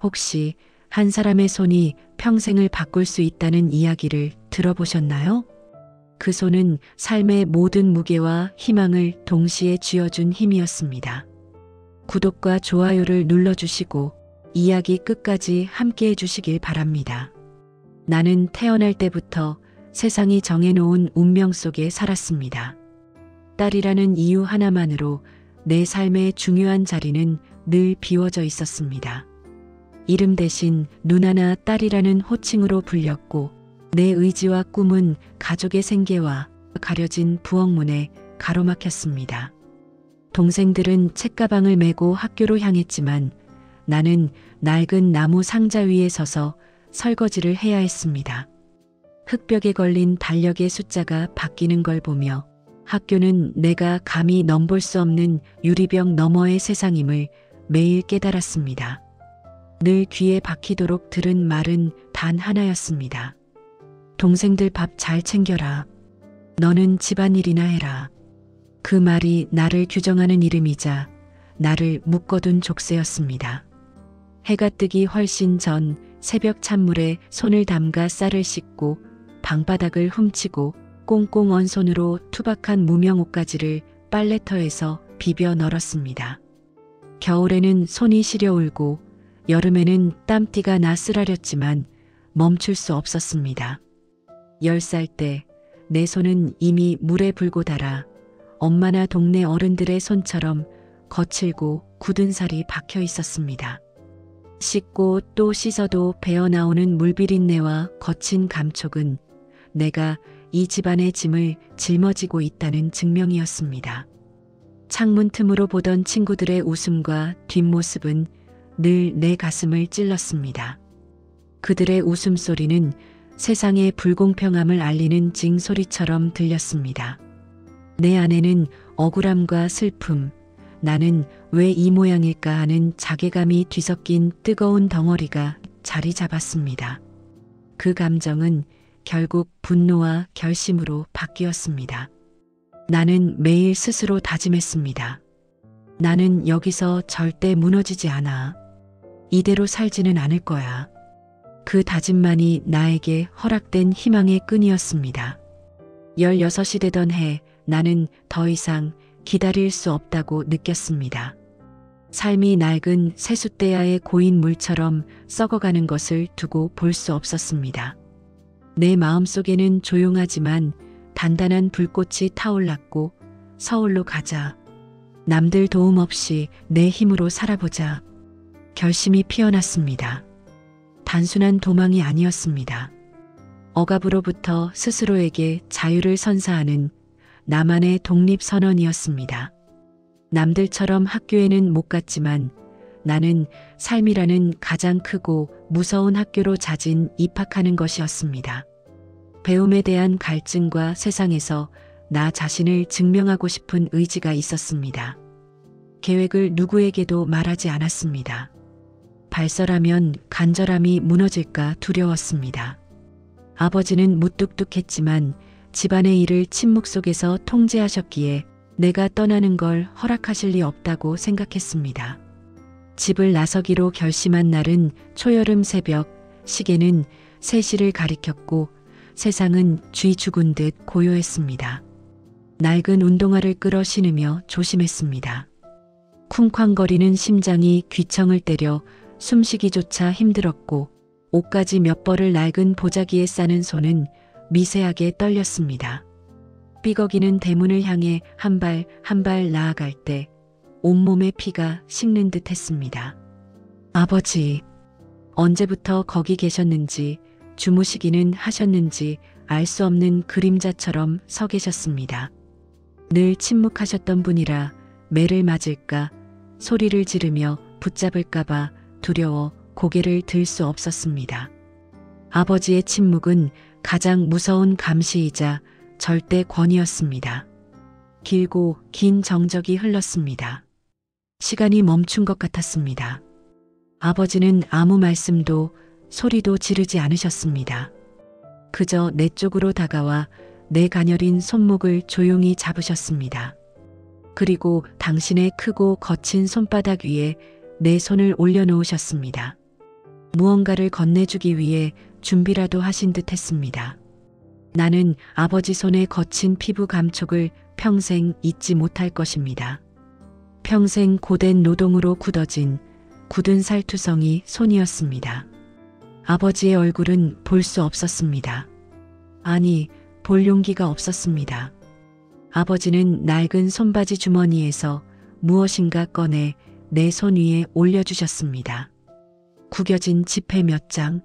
혹시 한 사람의 손이 평생을 바꿀 수 있다는 이야기를 들어보셨나요? 그 손은 삶의 모든 무게와 희망을 동시에 쥐어준 힘이었습니다. 구독과 좋아요를 눌러주시고 이야기 끝까지 함께 해주시길 바랍니다. 나는 태어날 때부터 세상이 정해놓은 운명 속에 살았습니다. 딸이라는 이유 하나만으로 내 삶의 중요한 자리는 늘 비워져 있었습니다. 이름 대신 누나나 딸이라는 호칭으로 불렸고 내 의지와 꿈은 가족의 생계와 가려진 부엌문에 가로막혔습니다. 동생들은 책가방을 메고 학교로 향했지만 나는 낡은 나무 상자 위에 서서 설거지를 해야 했습니다. 흙벽에 걸린 달력의 숫자가 바뀌는 걸 보며 학교는 내가 감히 넘볼 수 없는 유리병 너머의 세상임을 매일 깨달았습니다. 늘 귀에 박히도록 들은 말은 단 하나였습니다. 동생들 밥 잘 챙겨라. 너는 집안일이나 해라. 그 말이 나를 규정하는 이름이자 나를 묶어둔 족쇄였습니다. 해가 뜨기 훨씬 전 새벽 찬물에 손을 담가 쌀을 씻고 방바닥을 훔치고 꽁꽁 언 손으로 투박한 무명 옷가지를 빨래터에서 비벼 널었습니다. 겨울에는 손이 시려 울고 여름에는 땀띠가 나 쓰라렸지만 멈출 수 없었습니다. 10살 때 내 손은 이미 물에 불고 닳아 엄마나 동네 어른들의 손처럼 거칠고 굳은 살이 박혀 있었습니다. 씻고 또 씻어도 배어나오는 물비린내와 거친 감촉은 내가 이 집안의 짐을 짊어지고 있다는 증명이었습니다. 창문 틈으로 보던 친구들의 웃음과 뒷모습은 늘 내 가슴을 찔렀습니다. 그들의 웃음소리는 세상의 불공평함을 알리는 징소리처럼 들렸습니다. 내 안에는 억울함과 슬픔, 나는 왜 이 모양일까 하는 자괴감이 뒤섞인 뜨거운 덩어리가 자리 잡았습니다. 그 감정은 결국 분노와 결심으로 바뀌었습니다. 나는 매일 스스로 다짐했습니다. 나는 여기서 절대 무너지지 않아. 이대로 살지는 않을 거야. 그 다짐만이 나에게 허락된 희망의 끈이었습니다. 16이 되던 해 나는 더 이상 기다릴 수 없다고 느꼈습니다. 삶이 낡은 세숫대야의 고인 물처럼 썩어가는 것을 두고 볼 수 없었습니다. 내 마음속에는 조용하지만 단단한 불꽃이 타올랐고 서울로 가자. 남들 도움 없이 내 힘으로 살아보자. 결심이 피어났습니다. 단순한 도망이 아니었습니다. 억압으로부터 스스로에게 자유를 선사하는 나만의 독립선언이었습니다. 남들처럼 학교에는 못 갔지만 나는 삶이라는 가장 크고 무서운 학교로 자진 입학하는 것이었습니다. 배움에 대한 갈증과 세상에서 나 자신을 증명하고 싶은 의지가 있었습니다. 계획을 누구에게도 말하지 않았습니다. 발설하면 간절함이 무너질까 두려웠습니다. 아버지는 무뚝뚝했지만 집안의 일을 침묵 속에서 통제하셨기에 내가 떠나는 걸 허락하실 리 없다고 생각했습니다. 집을 나서기로 결심한 날은 초여름 새벽, 시계는 3시를 가리켰고 세상은 쥐 죽은 듯 고요했습니다. 낡은 운동화를 끌어 신으며 조심했습니다. 쿵쾅거리는 심장이 귀청을 때려 숨쉬기조차 힘들었고 옷가지 몇 벌을 낡은 보자기에 싸는 손은 미세하게 떨렸습니다. 삐걱이는 대문을 향해 한 발 한 발 나아갈 때 온몸의 피가 식는 듯 했습니다. 아버지, 언제부터 거기 계셨는지 주무시기는 하셨는지 알 수 없는 그림자처럼 서 계셨습니다. 늘 침묵하셨던 분이라 매를 맞을까 소리를 지르며 붙잡을까봐 두려워 고개를 들 수 없었습니다. 아버지의 침묵은 가장 무서운 감시이자 절대 권위였습니다. 길고 긴 정적이 흘렀습니다. 시간이 멈춘 것 같았습니다. 아버지는 아무 말씀도 소리도 지르지 않으셨습니다. 그저 내 쪽으로 다가와 내 가녀린 손목을 조용히 잡으셨습니다. 그리고 당신의 크고 거친 손바닥 위에 내 손을 올려놓으셨습니다. 무언가를 건네주기 위해 준비라도 하신 듯 했습니다. 나는 아버지 손의 거친 피부 감촉을 평생 잊지 못할 것입니다. 평생 고된 노동으로 굳어진 굳은 살투성이 손이었습니다. 아버지의 얼굴은 볼 수 없었습니다. 아니, 볼 용기가 없었습니다. 아버지는 낡은 손바지 주머니에서 무엇인가 꺼내 내 손 위에 올려주셨습니다. 구겨진 지폐 몇 장,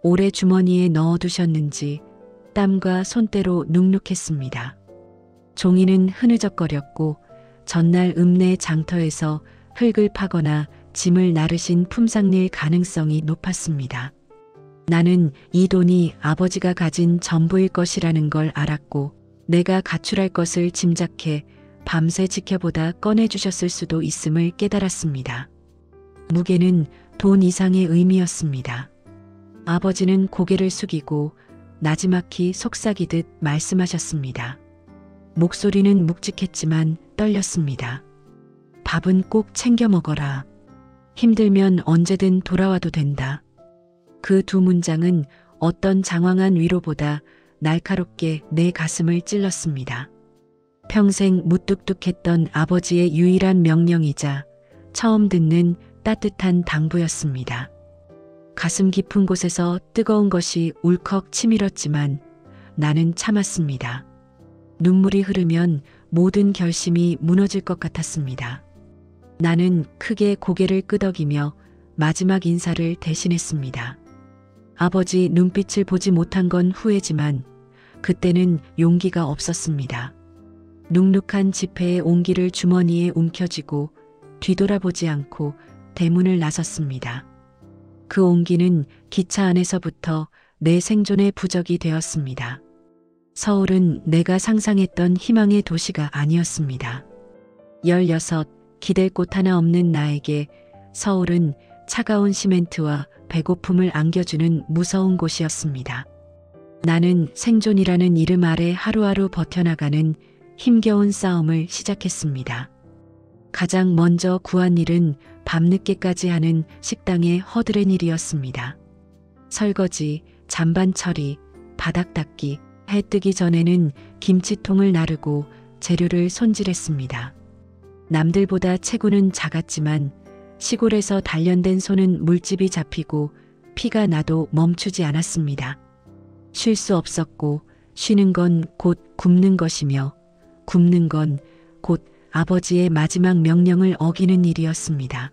오래 주머니에 넣어두셨는지 땀과 손때로 눅눅했습니다. 종이는 흐느적거렸고 전날 읍내 장터에서 흙을 파거나 짐을 나르신 품삯일 가능성이 높았습니다. 나는 이 돈이 아버지가 가진 전부일 것이라는 걸 알았고 내가 가출할 것을 짐작해 밤새 지켜보다 꺼내주셨을 수도 있음을 깨달았습니다. 무게는 돈 이상의 의미였습니다. 아버지는 고개를 숙이고 나지막히 속삭이듯 말씀하셨습니다. 목소리는 묵직했지만 떨렸습니다. 밥은 꼭 챙겨 먹어라. 힘들면 언제든 돌아와도 된다. 그 두 문장은 어떤 장황한 위로보다 날카롭게 내 가슴을 찔렀습니다. 평생 무뚝뚝했던 아버지의 유일한 명령이자 처음 듣는 따뜻한 당부였습니다. 가슴 깊은 곳에서 뜨거운 것이 울컥 치밀었지만 나는 참았습니다. 눈물이 흐르면 모든 결심이 무너질 것 같았습니다. 나는 크게 고개를 끄덕이며 마지막 인사를 대신했습니다. 아버지 눈빛을 보지 못한 건 후회지만 그때는 용기가 없었습니다. 눅눅한 지폐의 온기를 주머니에 움켜쥐고 뒤돌아보지 않고 대문을 나섰습니다. 그 온기는 기차 안에서부터 내 생존의 부적이 되었습니다. 서울은 내가 상상했던 희망의 도시가 아니었습니다. 16, 기댈 곳 하나 없는 나에게 서울은 차가운 시멘트와 배고픔을 안겨주는 무서운 곳이었습니다. 나는 생존이라는 이름 아래 하루하루 버텨나가는 힘겨운 싸움을 시작했습니다. 가장 먼저 구한 일은 밤늦게까지 하는 식당의 허드렛 일이었습니다. 설거지, 잔반 처리, 바닥 닦기, 해 뜨기 전에는 김치통을 나르고 재료를 손질했습니다. 남들보다 체구는 작았지만 시골에서 단련된 손은 물집이 잡히고 피가 나도 멈추지 않았습니다. 쉴 수 없었고 쉬는 건 곧 굶는 것이며 굶는 건 곧 아버지의 마지막 명령을 어기는 일이었습니다.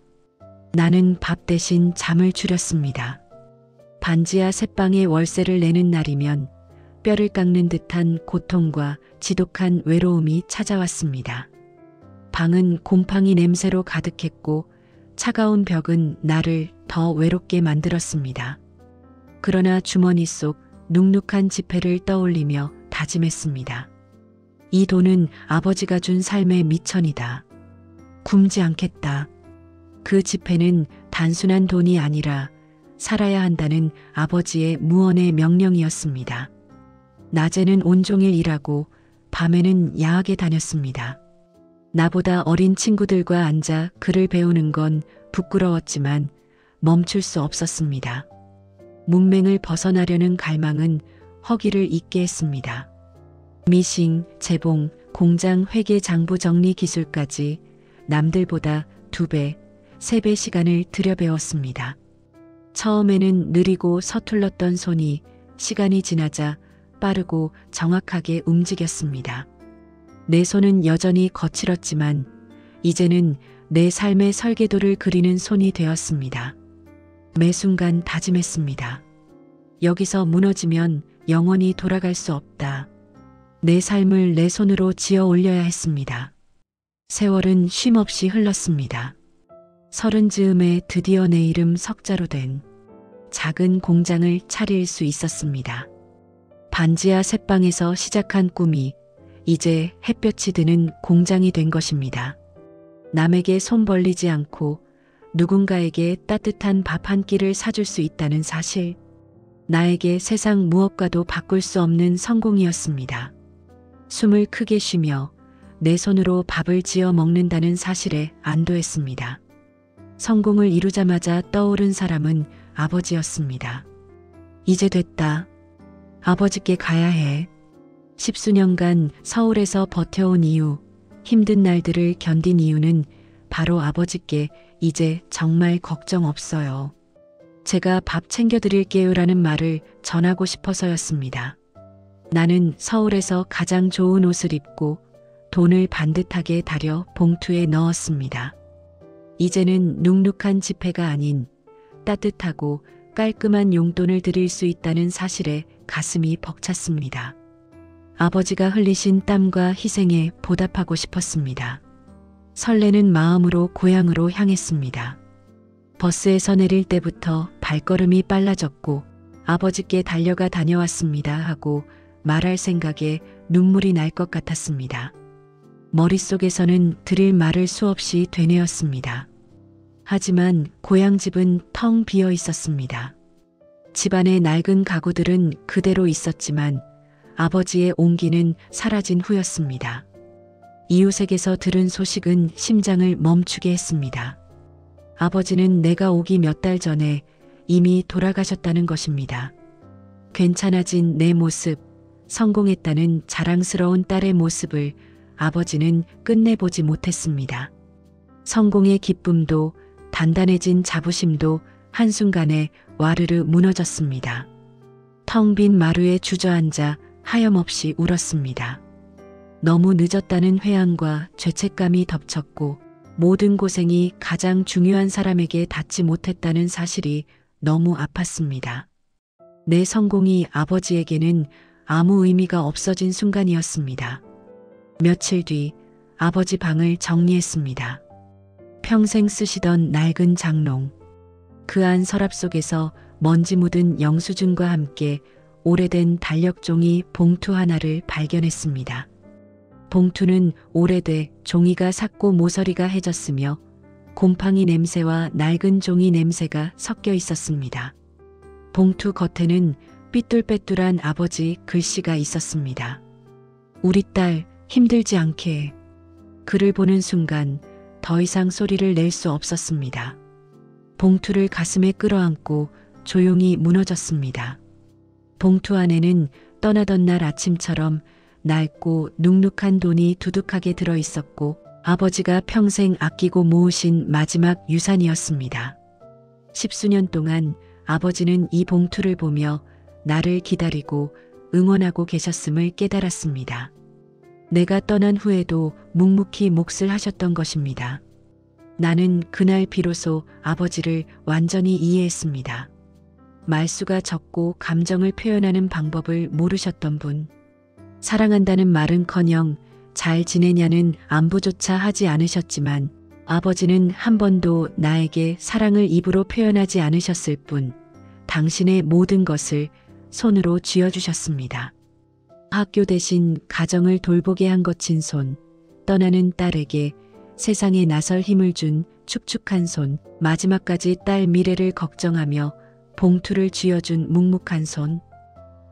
나는 밥 대신 잠을 줄였습니다. 반지하 새방에 월세를 내는 날이면 뼈를 깎는 듯한 고통과 지독한 외로움이 찾아왔습니다. 방은 곰팡이 냄새로 가득했고 차가운 벽은 나를 더 외롭게 만들었습니다. 그러나 주머니 속 눅눅한 지폐를 떠올리며 다짐했습니다. 이 돈은 아버지가 준 삶의 미천이다. 굶지 않겠다. 그 지폐는 단순한 돈이 아니라 살아야 한다는 아버지의 무언의 명령이었습니다. 낮에는 온종일 일하고 밤에는 야학에 다녔습니다. 나보다 어린 친구들과 앉아 글을 배우는 건 부끄러웠지만 멈출 수 없었습니다. 문맹을 벗어나려는 갈망은 허기를 잊게 했습니다. 미싱, 재봉, 공장 회계 장부 정리 기술까지 남들보다 2배, 3배 시간을 들여 배웠습니다. 처음에는 느리고 서툴렀던 손이 시간이 지나자 빠르고 정확하게 움직였습니다. 내 손은 여전히 거칠었지만 이제는 내 삶의 설계도를 그리는 손이 되었습니다. 매 순간 다짐했습니다. 여기서 무너지면 영원히 돌아갈 수 없다. 내 삶을 내 손으로 지어 올려야 했습니다. 세월은 쉼없이 흘렀습니다. 30 즈음에 드디어 내 이름 석자로 된 작은 공장을 차릴 수 있었습니다. 반지하 새방에서 시작한 꿈이 이제 햇볕이 드는 공장이 된 것입니다. 남에게 손 벌리지 않고 누군가에게 따뜻한 밥 한 끼를 사줄 수 있다는 사실, 나에게 세상 무엇과도 바꿀 수 없는 성공이었습니다. 숨을 크게 쉬며 내 손으로 밥을 지어 먹는다는 사실에 안도했습니다. 성공을 이루자마자 떠오른 사람은 아버지였습니다. 이제 됐다. 아버지께 가야 해. 십수년간 서울에서 버텨온 이유, 힘든 날들을 견딘 이유는 바로 아버지께 이제 정말 걱정 없어요. 제가 밥 챙겨드릴게요라는 말을 전하고 싶어서였습니다. 나는 서울에서 가장 좋은 옷을 입고 돈을 반듯하게 다려 봉투에 넣었습니다. 이제는 눅눅한 지폐가 아닌 따뜻하고 깔끔한 용돈을 드릴 수 있다는 사실에 가슴이 벅찼습니다. 아버지가 흘리신 땀과 희생에 보답하고 싶었습니다. 설레는 마음으로 고향으로 향했습니다. 버스에서 내릴 때부터 발걸음이 빨라졌고 아버지께 달려가 다녀왔습니다 하고 말할 생각에 눈물이 날 것 같았습니다. 머릿속에서는 드릴 말을 수없이 되뇌었습니다. 하지만 고향집은 텅 비어 있었습니다. 집안의 낡은 가구들은 그대로 있었지만 아버지의 온기는 사라진 후였습니다. 이웃에게서 들은 소식은 심장을 멈추게 했습니다. 아버지는 내가 오기 몇 달 전에 이미 돌아가셨다는 것입니다. 괜찮아진 내 모습, 성공했다는 자랑스러운 딸의 모습을 아버지는 끝내보지 못했습니다. 성공의 기쁨도 단단해진 자부심도 한순간에 와르르 무너졌습니다. 텅 빈 마루에 주저앉아 하염없이 울었습니다. 너무 늦었다는 회한과 죄책감이 덮쳤고 모든 고생이 가장 중요한 사람에게 닿지 못했다는 사실이 너무 아팠습니다. 내 성공이 아버지에게는 아무 의미가 없어진 순간이었습니다. 며칠 뒤 아버지 방을 정리했습니다. 평생 쓰시던 낡은 장롱, 그 안 서랍 속에서 먼지 묻은 영수증과 함께 오래된 달력종이 봉투 하나를 발견했습니다. 봉투는 오래돼 종이가 삭고 모서리가 해졌으며 곰팡이 냄새와 낡은 종이 냄새가 섞여 있었습니다. 봉투 겉에는 삐뚤빼뚤한 아버지 글씨가 있었습니다. 우리 딸 힘들지 않게. 글을 보는 순간 더 이상 소리를 낼 수 없었습니다. 봉투를 가슴에 끌어안고 조용히 무너졌습니다. 봉투 안에는 떠나던 날 아침처럼 낡고 눅눅한 돈이 두둑하게 들어 있었고 아버지가 평생 아끼고 모으신 마지막 유산이었습니다. 십수년 동안 아버지는 이 봉투를 보며 나를 기다리고 응원하고 계셨음을 깨달았습니다. 내가 떠난 후에도 묵묵히 몫을 하셨던 것입니다. 나는 그날 비로소 아버지를 완전히 이해했습니다. 말수가 적고 감정을 표현하는 방법을 모르셨던 분. 사랑한다는 말은커녕 잘 지내냐는 안부조차 하지 않으셨지만 아버지는 한 번도 나에게 사랑을 입으로 표현하지 않으셨을 뿐 당신의 모든 것을 손으로 쥐어주셨습니다. 학교 대신 가정을 돌보게 한 거친 손, 떠나는 딸에게 세상에 나설 힘을 준 축축한 손, 마지막까지 딸 미래를 걱정하며 봉투를 쥐어준 묵묵한 손.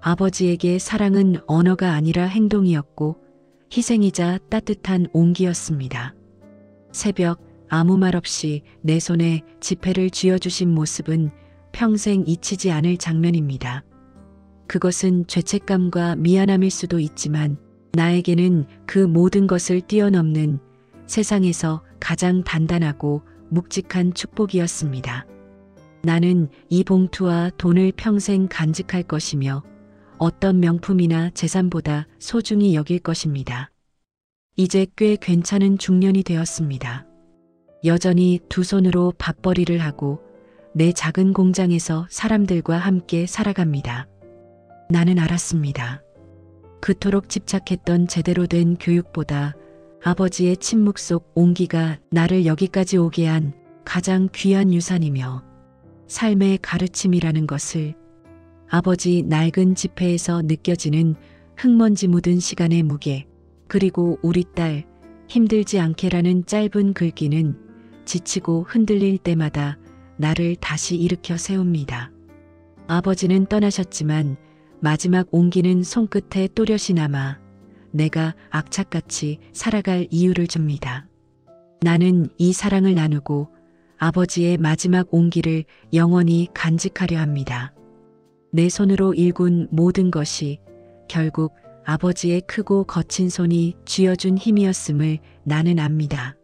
아버지에게 사랑은 언어가 아니라 행동이었고 희생이자 따뜻한 온기였습니다. 새벽 아무 말 없이 내 손에 지폐를 쥐어주신 모습은 평생 잊히지 않을 장면입니다. 그것은 죄책감과 미안함일 수도 있지만 나에게는 그 모든 것을 뛰어넘는 세상에서 가장 단단하고 묵직한 축복이었습니다. 나는 이 봉투와 돈을 평생 간직할 것이며 어떤 명품이나 재산보다 소중히 여길 것입니다. 이제 꽤 괜찮은 중년이 되었습니다. 여전히 두 손으로 밥벌이를 하고 내 작은 공장에서 사람들과 함께 살아갑니다. 나는 알았습니다. 그토록 집착했던 제대로 된 교육보다 아버지의 침묵 속 온기가 나를 여기까지 오게 한 가장 귀한 유산이며 삶의 가르침이라는 것을 아버지 낡은 지폐에서 느껴지는 흙먼지 묻은 시간의 무게, 그리고 우리 딸 힘들지 않게라는 짧은 글귀는 지치고 흔들릴 때마다 나를 다시 일으켜 세웁니다. 아버지는 떠나셨지만 마지막 온기는 손끝에 또렷이 남아 내가 악착같이 살아갈 이유를 줍니다. 나는 이 사랑을 나누고 아버지의 마지막 온기를 영원히 간직하려 합니다. 내 손으로 일군 모든 것이 결국 아버지의 크고 거친 손이 쥐어준 힘이었음을 나는 압니다.